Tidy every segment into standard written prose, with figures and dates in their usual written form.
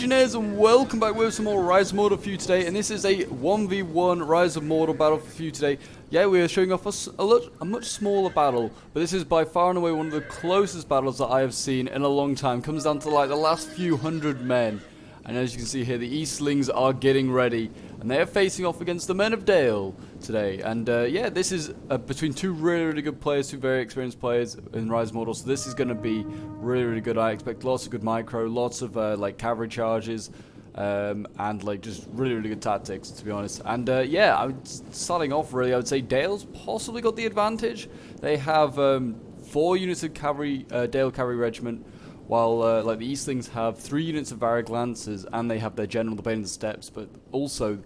Legionnaires, and welcome back with some more Rise of Mordor for you today. And this is a 1v1 Rise of Mordor battle for you today. Yeah, we are showing off a much smaller battle, but this is by far and away one of the closest battles that I have seen in a long time. Comes down to like the last few hundred men. And as you can see here, the Eastlings are getting ready, and they are facing off against the Men of Dale today. And yeah, this is between two really good players, two very experienced players in Rise of Mordor. So this is going to be really good. I expect lots of good micro, lots of like cavalry charges, and like just really good tactics, to be honest. And yeah, starting off really, I would say Dale's possibly got the advantage. They have 4 units of cavalry, Dale Cavalry Regiment, while like the Eastlings have 3 units of Pyrrhic Lancers, and they have their General, the Bane of the Steppes, but also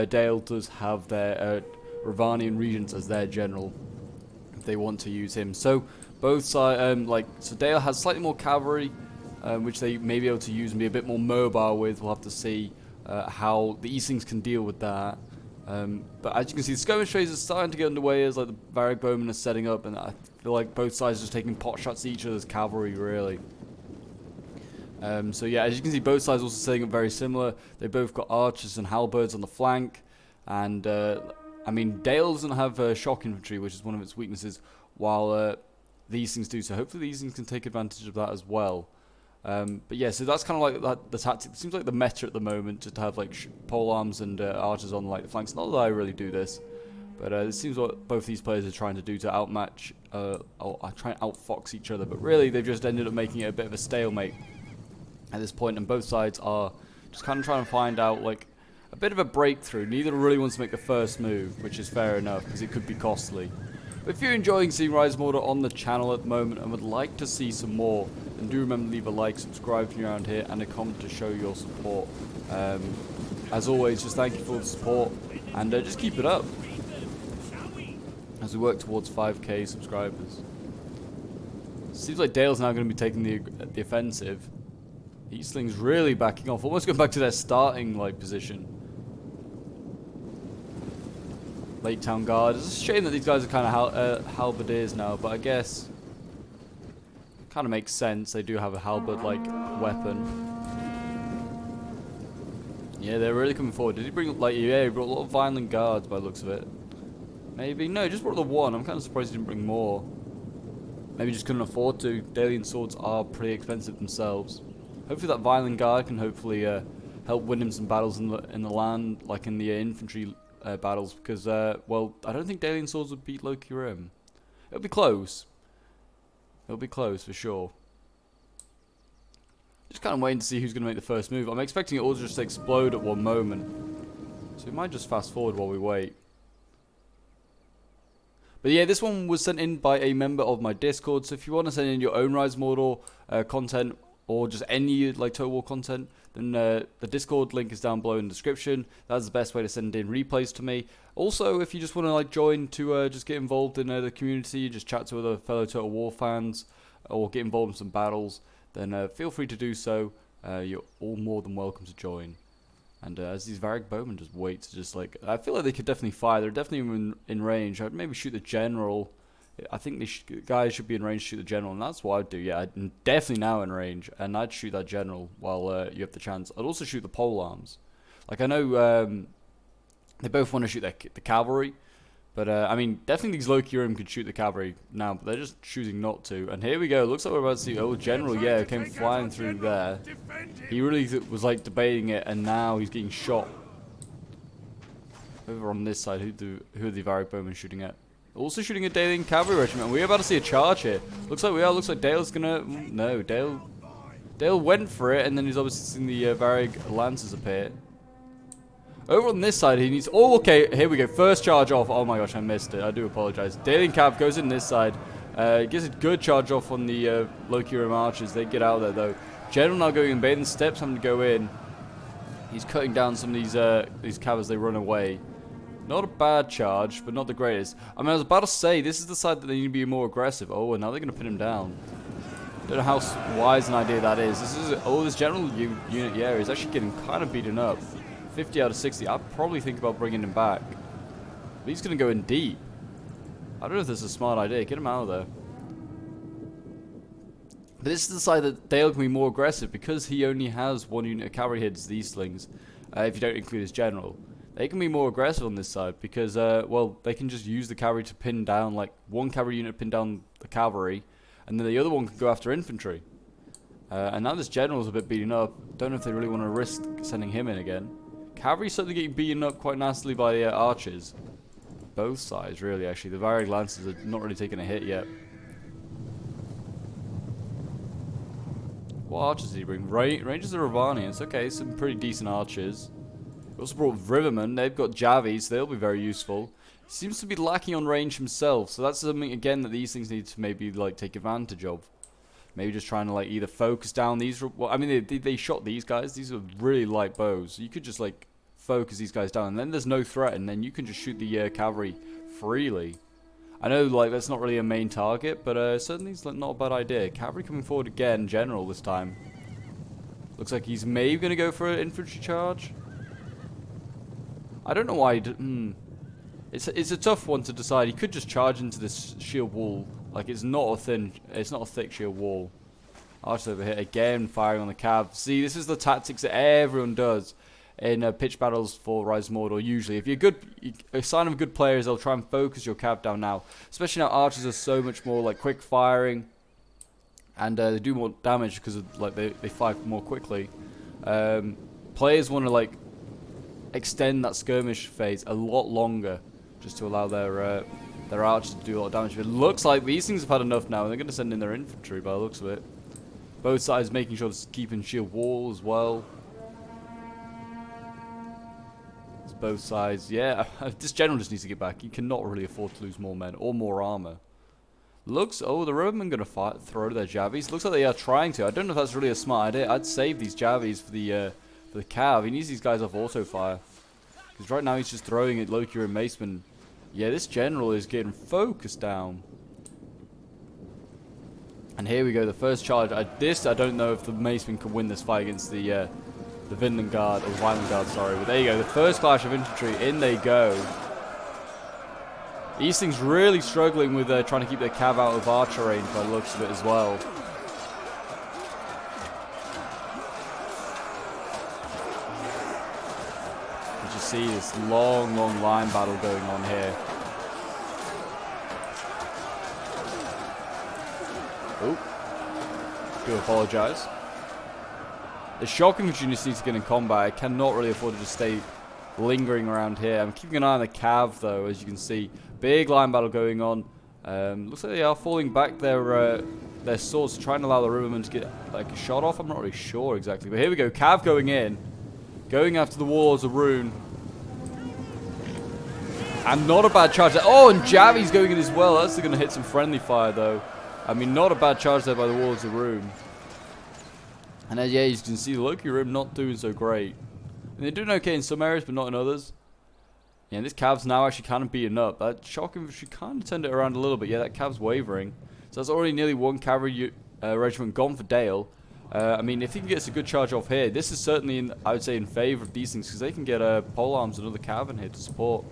Dale does have their Ravanian Regents as their General, if they want to use him. So both sides, so Dale has slightly more cavalry, which they may be able to use and be a bit more mobile with. We'll have to see how the Eastlings can deal with that. But as you can see, the skirmish phase is starting to get underway as like the Pyrrhic Bowmen are setting up, and I feel like both sides are just taking pot shots at each other's cavalry, really. So yeah, as you can see, both sides also setting up very similar. They both got archers and halberds on the flank, and I mean, Dale doesn't have shock infantry, which is one of its weaknesses, while these things do. So hopefully these things can take advantage of that as well. But yeah, so that's kind of like the tactic. It seems like the meta at the moment, just to have like pole arms and archers on like the flanks. Not that I really do this, but it seems what both these players are trying to do to outmatch, or try and outfox each other. But really, they've just ended up making it a bit of a stalemate at this point, and both sides are just kind of trying to find out like a bit of a breakthrough. Neither really wants to make the first move, which is fair enough because it could be costly. But if you're enjoying seeing Rise of Mordor on the channel at the moment and would like to see some more, then do remember to leave a like, subscribe if you're around here, and a comment to show your support. As always, just thank you for the support, and just keep it up as we work towards 5k subscribers. Seems like Dale's now going to be taking the offensive. Eastlings really backing off, almost going back to their starting like position. Late Town Guard. It's a shame that these guys are kind of halberdiers now, but I guess it kind of makes sense. They do have a halberd like weapon. Yeah, they're really coming forward. Did he bring like yeah? He brought a lot of violent guards by the looks of it. Maybe no, just brought the one. I'm kind of surprised he didn't bring more. Maybe just couldn't afford to. Dalian swords are pretty expensive themselves. Hopefully that violent guard can hopefully help win him some battles in the land, like in the infantry battles, because well, I don't think Dalian swords would beat Loki Rim. It'll be close. It'll be close for sure. Just kind of waiting to see who's going to make the first move. I'm expecting it all to just explode at one moment, so we might just fast forward while we wait. But yeah, this one was sent in by a member of my Discord, so if you want to send in your own Rise of Mordor content, or just any like Total War content, then the Discord link is down below in the description. That's the best way to send in replays to me. Also, if you just want to like join to just get involved in the community, just chat to other fellow Total War fans, or get involved in some battles, then feel free to do so. You're all more than welcome to join. And as these Pyrrhic Bowmen just wait to just like, I feel like they could definitely fire. They're definitely in range. I'd maybe shoot the general. I think these guys should be in range to shoot the general, and that's what I'd do. Yeah, I'm definitely now in range, and I'd shoot that general while you have the chance. I'd also shoot the pole arms. Like, I know they both want to shoot the cavalry, but I mean, definitely these Loki Rim could shoot the cavalry now, but they're just choosing not to. And here we go. Looks like we're about to see, oh, general, yeah, came flying through there. He really was like debating it, and now he's getting shot. Over on this side, who are the Pyrrhic Bowmen shooting at? Also shooting a Dalian Cavalry Regiment. We're about to see a charge here. Looks like we are. Looks like Dale's gonna... No, Dale went for it, and then he's obviously seen the Pyrrhic Lancers appear. Over on this side, he needs... Oh, okay. Here we go. First charge off. Oh my gosh, I missed it. I do apologize. Dalian Cav goes in this side. Gets a good charge off on the Loki Rim Archers. They get out of there, though. General now going in. Bane Steps having to go in. He's cutting down some of these Cav as they run away. Not a bad charge, but not the greatest. I mean, I was about to say, this is the side that they need to be more aggressive. Oh, and now they're going to pin him down. Don't know how wise an idea that is. This general unit, yeah, he's actually getting kind of beaten up. 50 out of 60. I'd probably think about bringing him back. But he's going to go in deep. I don't know if this is a smart idea. Get him out of there. But this is the side that Dale can be more aggressive because he only has 1 unit of cavalry here to these slings, if you don't include his general. They can be more aggressive on this side because, well, they can just use the cavalry to pin down, like, 1 cavalry unit pin down the cavalry, and then the other one can go after infantry. And now this general's a bit beaten up. Don't know if they really want to risk sending him in again. Cavalry's certainly getting beaten up quite nastily by archers. Both sides, really, actually. The Varag Lancers are not really taking a hit yet. What archers did he bring? Rangers of Ravanians. Okay, some pretty decent archers. He also brought Rivermen. They've got Javis. So they'll be very useful. He seems to be lacking on range himself. So that's something, again, that these things need to maybe, like, take advantage of. Maybe just trying to, like, either focus down these... Well, I mean, they shot these guys. These are really light bows. So you could just, like, focus these guys down. And then there's no threat. And then you can just shoot the cavalry freely. I know, like, that's not really a main target, but certainly it's not a bad idea. Cavalry coming forward again, general this time. Looks like he's maybe going to go for an infantry charge. I don't know why he did. It's a tough one to decide. He could just charge into this shield wall. Like, it's not a thick shield wall. Archers over here again, firing on the cav. See, this is the tactics that everyone does in pitch battles for Rise of Mordor. Usually, if you're good, a sign of a good player is they'll try and focus your cav down now. Especially now, archers are so much more like quick firing, and they do more damage because of, like, they fire more quickly. Players want to, like, extend that skirmish phase a lot longer, just to allow their archers to do a lot of damage. It looks like these things have had enough now, and they're going to send in their infantry by the looks of it. Both sides making sure to keep in shield wall as well. Both sides, yeah. This general just needs to get back. He cannot really afford to lose more men or more armor. Looks, oh, the Roman going to throw their Javis. Looks like they are trying to. I don't know if that's really a smart idea. I'd save these Javis for the cav. He needs these guys off auto fire, because right now he's just throwing at Loki and Maceman. Yeah, this general is getting focused down. And here we go, the first charge. I don't know if the Maceman can win this fight against the Vinland Guard, or Violent Guard, sorry. But there you go, the first clash of infantry, in they go. These things really struggling with trying to keep their cav out of archer range by the looks of it as well. You just see this long line battle going on here. Oh, do apologise. The shock infantry just needs to get in combat. I cannot really afford to just stay lingering around here. I'm keeping an eye on the cav though, as you can see. Big line battle going on. Looks like they are falling back their swords, trying to allow the rivermen to get like a shot off. I'm not really sure exactly, but here we go. Cav going in, going after the Warlords of Rune. And not a bad charge there. Oh, and Javi's going in as well. That's going to hit some friendly fire though. I mean, not a bad charge there by the Warlords of Rune. And yeah, you can see the Loki Rim not doing so great. And they're doing okay in some areas, but not in others. Yeah, this cav's now actually kind of beaten up. That shock infantry kind of turned it around a little bit. Yeah, that cav's wavering. So that's already nearly one cavalry regiment gone for Dale. I mean, if he can get us a good charge off here, this is certainly, I would say, in favour of these things, because they can get pole arms and another cav in here to support.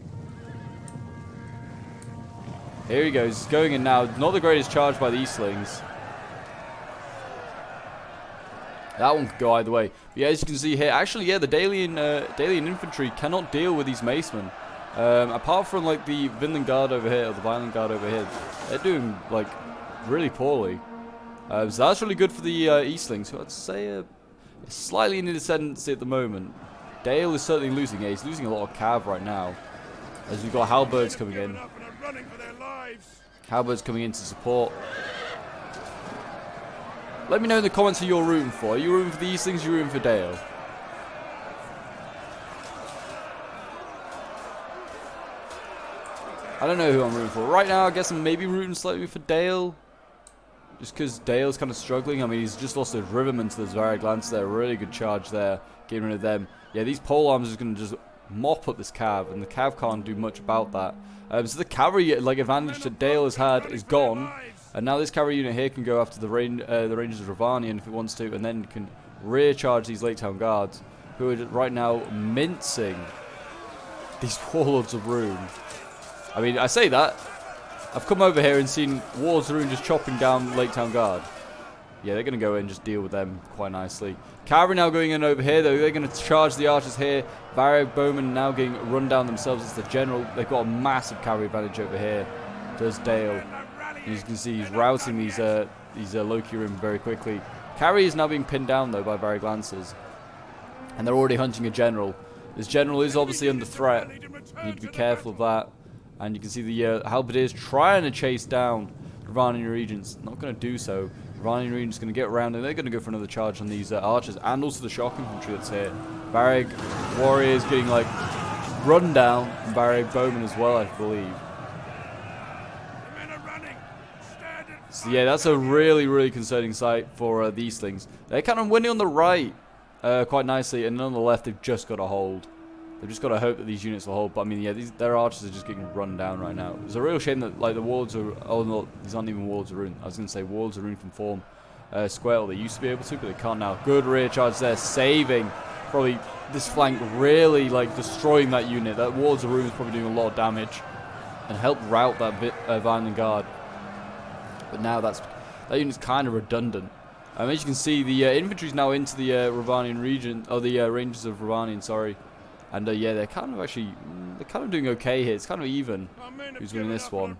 Here he goes, he's going in now. Not the greatest charge by the Eastlings. That one could go either way. But yeah, as you can see here, actually, yeah, the Dalian infantry cannot deal with these macemen. Apart from, like, the Vinland Guard over here, or the Violent Guard over here, they're doing, like, really poorly. So that's really good for the Eastlings, who I'd say are slightly in the ascendancy at the moment. Dale is certainly losing. Yeah, he's losing a lot of cav right now, as we've got halberds coming in. Halberds coming in to support. Let me know in the comments who you're rooting for. Are you rooting for these things? Are you rooting for Dale? I don't know who I'm rooting for. Right now, I guess I'm maybe rooting slightly for Dale. Just because Dale's kind of struggling. I mean, he's just lost his Rivermen to those Varag Lance there. Really good charge there. Getting rid of them. Yeah, these pole arms are going to just mop up this cav. And the cav can't do much about that. So the cavalry advantage that Dale has had is gone. And now this cavalry unit here can go after the Rangers of Ravanian if it wants to, and then can rear charge these Lake Town Guards, who are right now mincing these Warlords of Rune. I mean, I say that. I've come over here and seen Warlords of Rune just chopping down Lake Town Guard. yeah, they're going to go in and just deal with them quite nicely. Cavalry now going in over here, though. They're going to charge the archers here. Pyrrhic bowmen now getting run down themselves as the general. They've got a massive cavalry advantage over here. Does Dale. And as you can see, he's routing these Loki Rim very quickly. Cavalry is now being pinned down, though, by Pyrrhic lancers. And they're already hunting a general. This general is obviously under threat. You need to be careful of that. And you can see the halberdiers trying to chase down Ravanian Regents. Not going to do so. Ravanian Regents going to get around and they're going to go for another charge on these archers and also the shock infantry that's here. Pyrrhic warriors getting like run down, and Pyrrhic bowmen as well, I believe. So yeah, that's a really, really concerning sight for these things. They're kind of winning on the right quite nicely, and on the left they've just got to hold. They've just got to hope that these units will hold. But I mean, yeah, their archers are just getting run down right now. It's a real shame that like the wards are. Oh no, these aren't even wards of rune. I was going to say wards of rune can form square. They used to be able to, but they can't now. Good rear charge there, saving probably this flank, really like destroying that unit. That wards of rune is probably doing a lot of damage and help rout that Violent Guard. But now that unit's kind of redundant. As you can see, the infantry's now into the Ravanian region, or the Rangers of Ravanian, sorry. And yeah, they're kind of doing okay here. It's kind of even who's winning this one.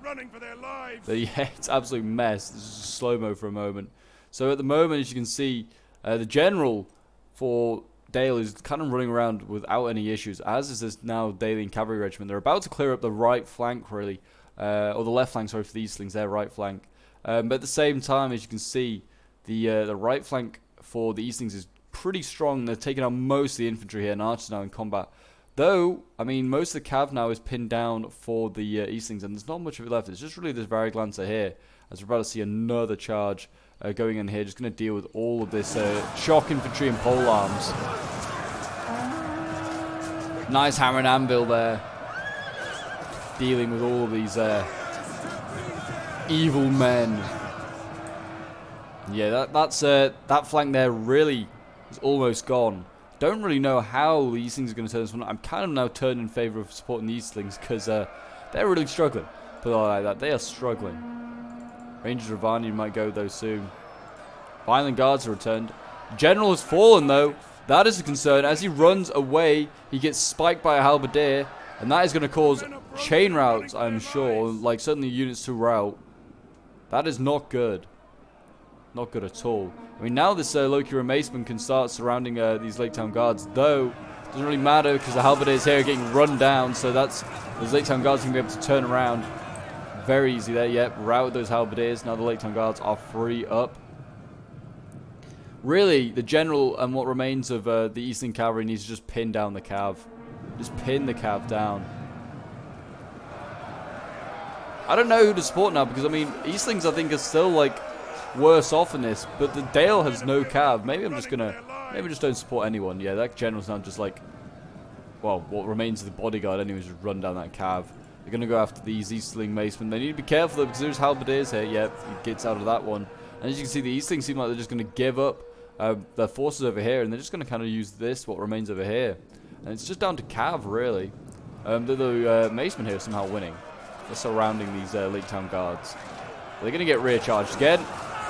But yeah, it's an absolute mess. This is just slow-mo for a moment. So at the moment, as you can see, the general for Dale is kind of running around without any issues, as is this now Dalian cavalry regiment. They're about to clear up the right flank, really. Or the left flank, sorry, for these things, their right flank. But at the same time, as you can see, the right flank for the Eastlings is pretty strong. They're taking out most of the infantry here, and archers now in combat. Though, I mean, most of the cav now is pinned down for the Eastlings, and there's not much of it left. It's just really this Pyrrhic Lancer here, as we're about to see another charge going in here. Just going to deal with all of this shock infantry and pole arms. Nice hammer and anvil there, dealing with all of these evil men. Yeah, that flank there really is almost gone. Don't really know how the Eastlings are going to turn this one. I'm kind of now turned in favour of supporting the Eastlings because they're really struggling. Put it like that, they are struggling. Rangers of Ravanian might go though soon. Violent Guards are returned. General has fallen though. That is a concern. As he runs away, he gets spiked by a halberdier, and that is going to cause chain routes, I'm sure. Like certainly units to rout. That is not good. Not good at all. I mean, now this Loki Remaceman can start surrounding these Lake Town Guards, though it doesn't really matter because the halberdiers here are getting run down, so those Lake Town Guards can be able to turn around very easy there. Yep, rout those halberdiers. Now the Lake Town Guards are free up. Really, the general and what remains of the Eastern Cavalry needs to just pin down the cav. Just pin the cav down. I don't know who to support now because, I mean, Eastlings I think are still like worse off in this, but the Dale has no cav. Maybe just don't support anyone. Yeah, that general's now just like, well, what remains of the bodyguard anyway is just run down that cav. They're gonna go after these Eastling Macemen. They need to be careful though because there's halberdiers here. Yep, he gets out of that one. And as you can see, the Eastlings seem like they're just gonna give up their forces over here, and they're just gonna kind of use this, what remains over here. And it's just down to cav really. The Macemen here are somehow winning. They're surrounding these Lake Town Guards. They're gonna get rear charged again.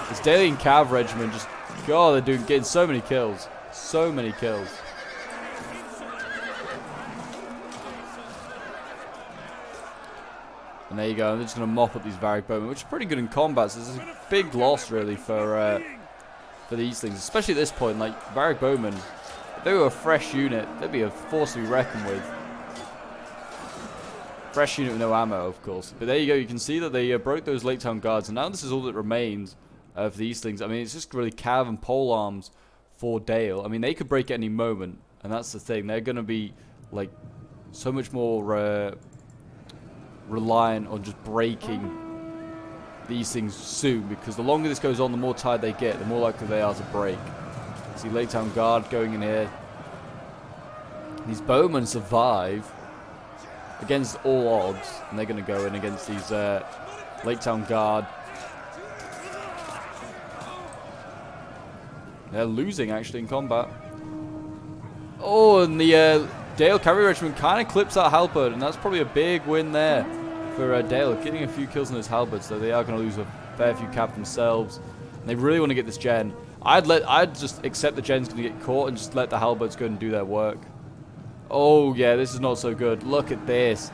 This Dalian Cav regiment just, God, they're getting so many kills. So many kills. And there you go, they're just going to mop up these Pyrrhic bowmen, which is pretty good in combat, so this is a big loss, really, for the Eastlings. Especially at this point, like, Pyrrhic bowmen, if they were a fresh unit, they'd be a force to be reckoned with. Fresh unit with no ammo, of course. But there you go, you can see that they broke those Lake Town Guards, and now this is all that remains of the Eastlings. I mean, it's just really cav and pole arms for Dale. I mean, they could break at any moment, and that's the thing. They're going to be, like, so much more reliant on just breaking these things soon, because the longer this goes on, the more tired they get, the more likely they are to break. See Lake Town Guard going in here. These bowmen survive against all odds, and they're going to go in against these Lake Town Guard. They're losing, actually, in combat. Oh, and the Dale Cavalry Regiment kind of clips that halberd, and that's probably a big win there for Dale. Getting a few kills on his halberd, so they are going to lose a fair few cap themselves. And they really want to get this gen. I'd just accept the gen's going to get caught and just let the halberds go and do their work. Oh yeah, this is not so good. Look at this.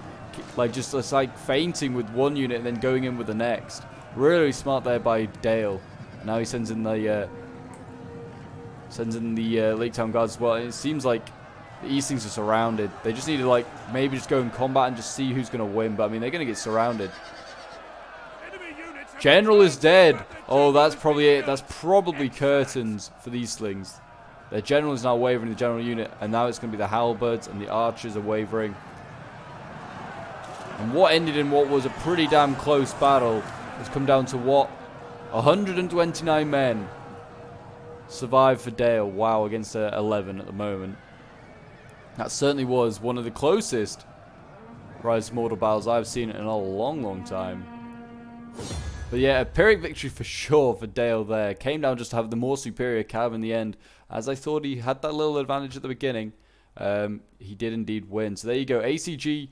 Like just it's like fainting with one unit and then going in with the next. Really smart there by Dale. Now he sends in the Lake Town Guards as well. And it seems like the Eastlings are surrounded. They just need to like maybe just go in combat and just see who's going to win. But I mean, they're going to get surrounded. General is dead. Oh, that's probably it. That's probably curtains for these slings. Their general is now wavering, the general unit, and now it's going to be the halberds and the archers are wavering. And what ended in what was a pretty damn close battle has come down to what? 129 men survived for Dale. Wow, against 11 at the moment. That certainly was one of the closest Rise of Mordor battles I've seen in a long, long time. But yeah, a Pyrrhic victory for sure for Dale there. Came down just to have the more superior cav in the end. As I thought he had that little advantage at the beginning. He did indeed win. So there you go. ACG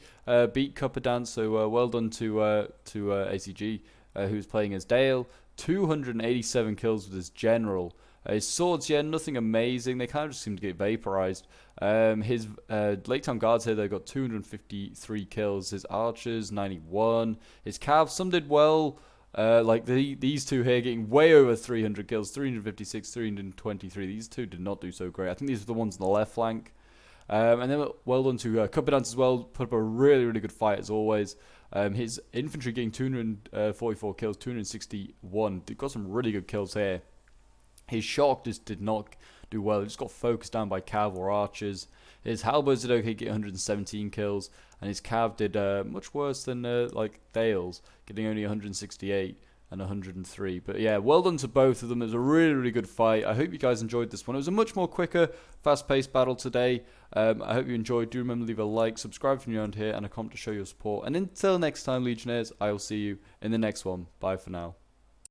beat Cupperdan. So well done to ACG, who's playing as Dale. 287 kills with his general. His swords, yeah, nothing amazing. They kind of just seem to get vaporized. His Lake Town Guards here, they got 253 kills. His archers, 91. His calves, some did well. Like these two here getting way over 300 kills, 356, 323. These two did not do so great. I think these are the ones on the left flank. And then well done to Cupperdan as well. Put up a really, really good fight as always. His infantry getting 244 kills, 261. They got some really good kills here. His shock just did not do well. He just got focused down by cav or archers. His halberds did okay, get 117 kills, and his cav did much worse than like Dale's, getting only 168 and 103. But yeah, well done to both of them. It was a really, really good fight. I hope you guys enjoyed this one. It was a much more quicker, fast-paced battle today. I hope you enjoyed. Do remember to leave a like, subscribe if you're new around here, and a comment to show your support. And until next time, Legionnaires, I will see you in the next one. Bye for now.